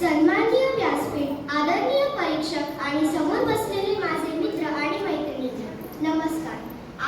सन्माननीय व्यासपीठ, आदरणीय परीक्षक आणि समोर बसलेले माझे मित्र आणि मैत्रिणी, नमस्कार.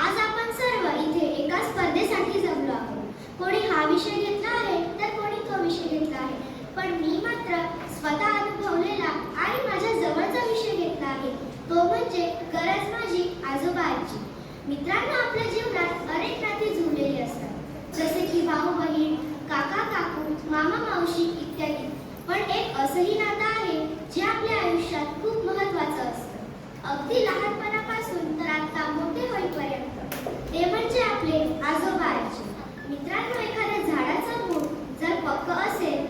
आज आपण सर्व इथे एका स्पर्धेसाठी जमलो आहोत. कोणी हा विषय घेतला आहे तर कोणी तो विषय घेतला आहे, पण मी मात्र स्वतः अनुभवलेला आणि माझ्या जवळचा विषय घेतला आहे, तो म्हणजे गरज माझी आजोबा आजी. मित्रांनो, आपल्या जीवनात अनेक नाती जुळलेली असतात, जसे की भाऊ बहीण, काका काकू, मामा मावशी इत्यादी. पण एक असंही नातं आहे जे आपल्या आयुष्यात खूप महत्त्वाचं असतं, अगदी लहानपणापासून तर आता मोठे होईपर्यंत. ते म्हणजे आपले आजोबा आजी. मित्रांनो, एखाद्या झाडाचं मूळ जर पक्क असेल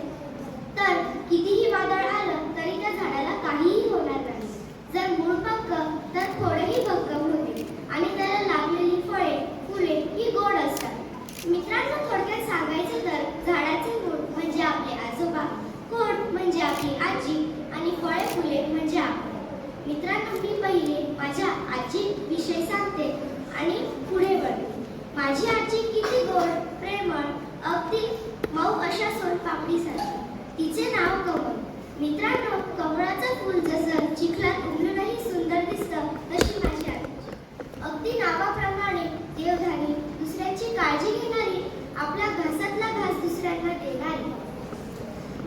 तर कितीही वादळ आलं तरी त्या झाडाला काहीही होणार नाही. जर मूळ पक्क तर थोडेही भक्कम होते आणि त्याला लागलेली फळे फुले ही गोड असतात. मित्रांनो, थोडक्यात सांगायचं तर झाडाचे मूळ म्हणजे आपले आजोबा, खोड म्हणजे आपली आजी आणि फळे फुले म्हणजे आपण. मित्रांनो, मी पहिले माझ्या आजी विषयी सांगते आणि पुढे वळते. माझी आजी किती गोड, प्रेमळ, अगदी मऊ अशा सोनपापडीसारखी. तिचे नाव कमळ. मित्रांनो, कमळाचं फूल जसं चिखलात उमलूनही सुंदर दिसतं, तशी माझी आजी. अगदी नावाप्रमाणे देवधारी, दुसऱ्यांची काळजी घेणारी, आपला घासातला घास दुसऱ्यांना देणारी.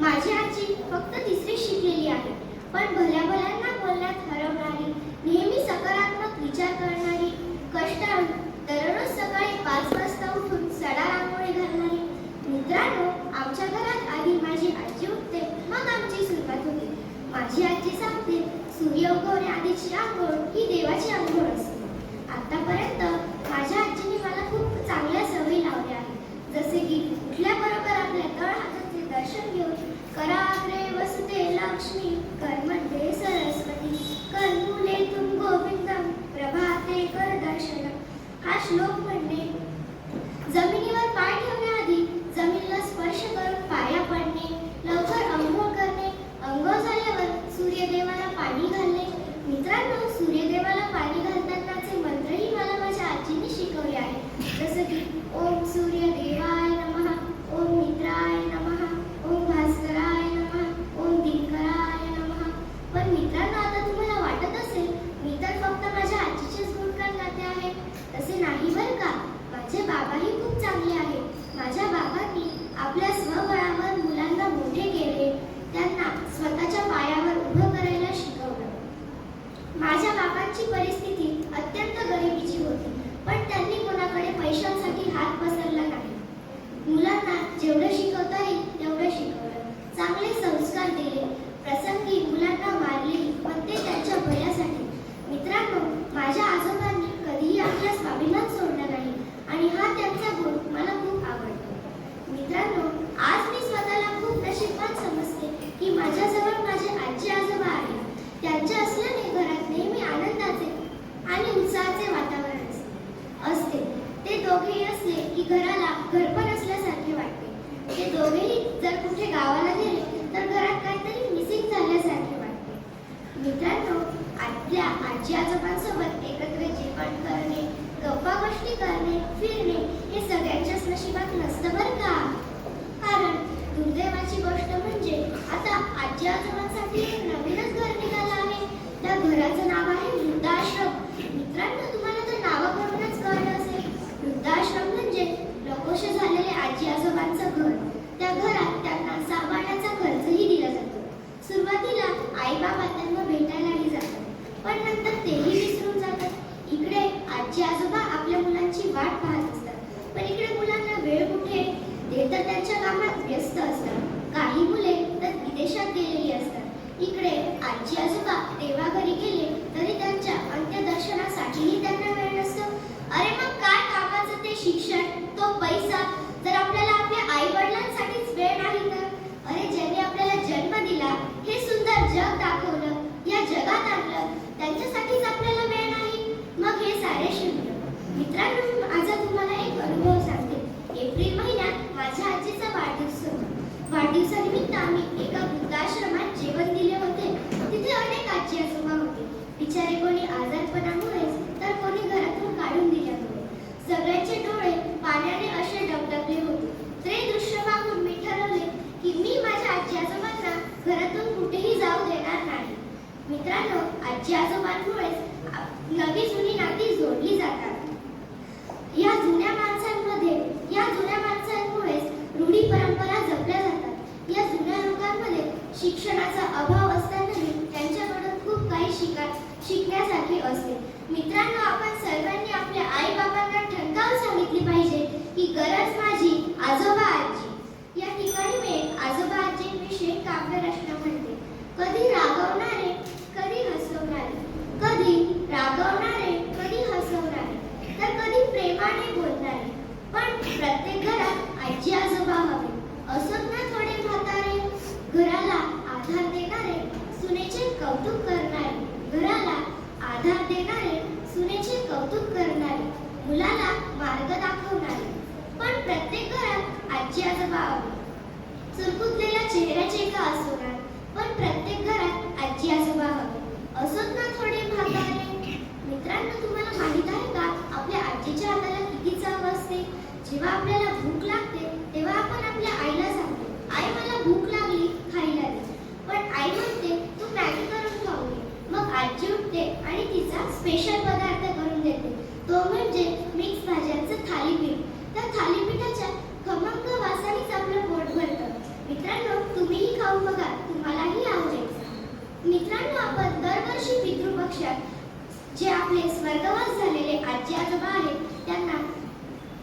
माझी आजी फक्त तिसरी शिकलेली आहे, पण भल्या भल्यांना बोलण्यात हरवणारी, नेहमी सकारात्मक विचार करणारी, कष्टाळू, दररोज सकाळी 5 वाजता उठून सडा रांगोळी घालणारी. मित्रांनो, आमच्या घरात आधी माझी आजी उठते, मग आमची सुरुवात होते. माझी आजी सांगते, सूर्य उगवण्याआधीची आंघोळ ही देवाची आंघोळ असते. आतापर्यंत माझ्या आजीने मला खूप चांगल्या सवयी लावल्या आहेत, जसे की उठल्याबरोबर आपल्या तळहाताचे दर्शन घेऊन कराग्रे वसते लक्ष्मी, कर्मध्ये सरस्वती, कर्मुले तुम गोविंदम, प्रभाते कर दर्शनम. हा श्लोक म्हणणे, जमिनीवर पाय ठेवण्याआधी जमिनीला स्पर्श करून पाया पडणे, लवकर अंघोळ करणे, अंघोळ झाल्यावर सूर्यदेवाला पाणी घालणे. मित्रांनो, सूर्यदेवाला पाणी घालतानाचे मंत्रही मला माझ्या आजीने शिकवले आहेत, जसं की ओम सूर्यदेवाय नमः, ओम मित्राय नमः, ओम भास्कराय नमः, ओम दिनकराय नमः. पण मित्रांनो, आता तुम्हाला वाटत असेल मी तर फक्त माझ्या आजीचेच गुणगान गाते आहे. तसे नाही बरं का. माझे बाबाही खूप चांगले आहेत. माझ्या बाबांनी आपल्या स्वबळावर मुलांना मोठे केले, त्यांना स्वतःच्या पायावर उभं करायला शिकवलं. माझ्या बाबांची परिस्थिती अत्यंत गरिबीची होती, पण त्यांनी कोणाकडे पैशांसाठी हात पसरला नाही. मुलांना जेवढं शिकवता येईल तेवढं शिकवलं, चांगले संस्कार दिले, प्रसंगी मुलांना मारलेही, पण ते त्यांच्या भल्यासाठी. मित्रांनो, माझ्या आजोबांनी कधीही आपला स्वाभिमान सोडला नाही आणि हा त्यांचा गुण मला खूप आवडतो. मित्रांनो, आज मी स्वतःला खूप नशीबवान समजते की माझ्याजवळ माझे आजी आजोबा आहेत. त्यांच्या असल्याने घरात नेहमी आनंदाचे आणि उत्साहाचे वातावरण असते. ते दोघेही असले की घराला घरपण असल्यासारखे वाटते. ते दोघेही जर कुठे गावाला गेले तर घरात काहीतरी मिसिंग झाल्यासारखे वाटते. मित्रांनो, आपल्या आजी आजोबांसोबत एकत्र जेवण करणे, गप्पा गोष्टी करणे, फिरणे हे सगळ्यांच्याच नशिबात नसतं बरं का. कारण दुर्दैवाची गोष्ट म्हणजे आता आजी आजोबांसाठी एक नवीनच घर निघालं आहे. त्या घराचं नाव आहे वृद्धाश्रम. मित्रांनो, तुम्हाला तर नावावरूनच कळलं असेल, वृद्धाश्रम म्हणजे नकोशे झालेले आजी आजोबांचं घर. त्या घरात त्यांना सांभाळण्याचा खर्चही दिला जातो. सुरुवातीला आई बाबा त्यांना भेटायलाही जातात, पण नंतर तेही विसरून जातात. इकडे आजी आजोबा आपल्या मुलांची वाट पाहत असतात, पण इकडे मुलांना वेळ कुठे. ते तर त्यांच्या कामात व्यस्त असतात. काही मुले तर विदेशात गेलेली असतात. इकडे आजी आजोबा देवाघरी गेले तरी त्यांच्या अंत्यदर्शनासाठीही त्यांना वेळ नसतो. अरे मग काय कामाचं ते शिक्षण, तो पैसा, जर आपल्याला आपल्या आई वडिलांसाठीच वेळ नाही तर. अरे, ज्यांनी आपल्याला जन्म दिला, हे सुंदर जग दाखवलं, या जगात आणलं, त्यांच्यासाठीच आपल्याला वेळ नाही, मग हे सारे शून्य. मित्रांनो, माझा तुम्हाला एक अनुभव सांगते. एप्रिल महिन्यात माझ्या आजीचा वाढदिवस होता. वाढदिवसानिमित्त आम्ही एका वृद्धाश्रमात जेवण दिले होते. तिथे अनेक आजी आजोबा होते. बिचारे कोणी आजारपणामुळेच तर कोणी घरातून काढून दिल्यामुळे. सगळ्यांचे डोळे पाण्याने असे डबडबले होते. ते दृश्य पाहून मी ठरवले की मी माझ्या आजी आजोबांना घरातून कुठेही जाऊ देणार नाही. मित्रांनो, आजी आजोबांमुळेच नवी जुनी नाती जोडली जातात. या जुन्या माणसांमुळेच रूढी परंपरा जपल्या जातात. या जुन्या लोकांमध्ये शिक्षणाचा अभाव असतानाही त्यांच्याकडून खूप काही शिकण्यासारखे असते. मित्रांनो, आपण सर्वांनी आपल्या आई बाबांना ठणकावून सांगितली पाहिजे की गरज माझी आजोबा आजी. या ठिकाणी मी आजोबा आजींविषयी काव्य रचना म्हणते. कधी रागवणारे, कधी हसवणारे, कधी रागवणारे, कधी हसवणारे, तर कधी प्रेमाने बोलणारे. पण प्रत्येक घरात आजी आजोबा हवे. असोत ना थोडे म्हातारे, घराला आधार देणारे, सुनेचे कौतुक करणारे. घराला आधार देणारे, सुनेचे कौतुक करणारे, मुलाला मार्ग दाखवणारे. पण प्रत्येक घरात आजी आजोबा हवे. चुरकुतलेल्या चेहऱ्याचे का असोनार, पण प्रत्येक घरात आजी आजोबा हवे. असोत ना थोडे म्हातारे. मित्रांनो, तुम्हाला माहित आहे का आपल्या आजीच्या हाताला किती चव असते? जेव्हा आपल्याला भूक लागते तेव्हा आपण आपल्या आईला सांगतो, आई मला भूक लागली, खायला दे. पण आई म्हणते, तू मॅगी करून खाऊ दे. मग आजी उठते आणि तिचा स्पेशल पदार्थ करून देते, तो म्हणजे मिक्स भाज्यांचं थालीपीठ. त्या थालीपीठाच्या खमंग वासानेच आपलं पोट भरतं. मित्रांनो, तुम्हीही खाऊन बघा, तुम्हालाही आवडेल. मित्रांनो, आपण दरवर्षी पितृपक्षात जे आपले स्वर्गवास झालेले आजी आजोबा आहेत त्यांना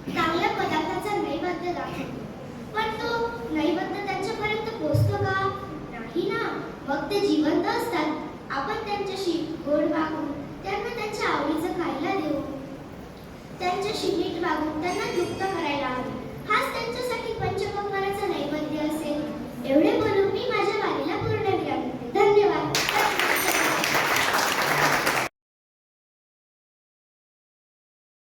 चांगल्या पदार्थाचा नैवेद्य दाखवतो. पण तो नैवेद्य त्यांच्यापर्यंत पोहोचतो का? नाही ना. मग ते जिवंत असतात. आपण त्यांच्याशी गोड वागून त्यांना त्यांच्या आवडीचं खायला देऊ. त्यांच्याशी नीट वागून त्यांना तृप्त करायला हवे. हाच त्यांच्यासाठी पंचपक्वान्नाचा नैवेद्य असेल. एवढे बोलून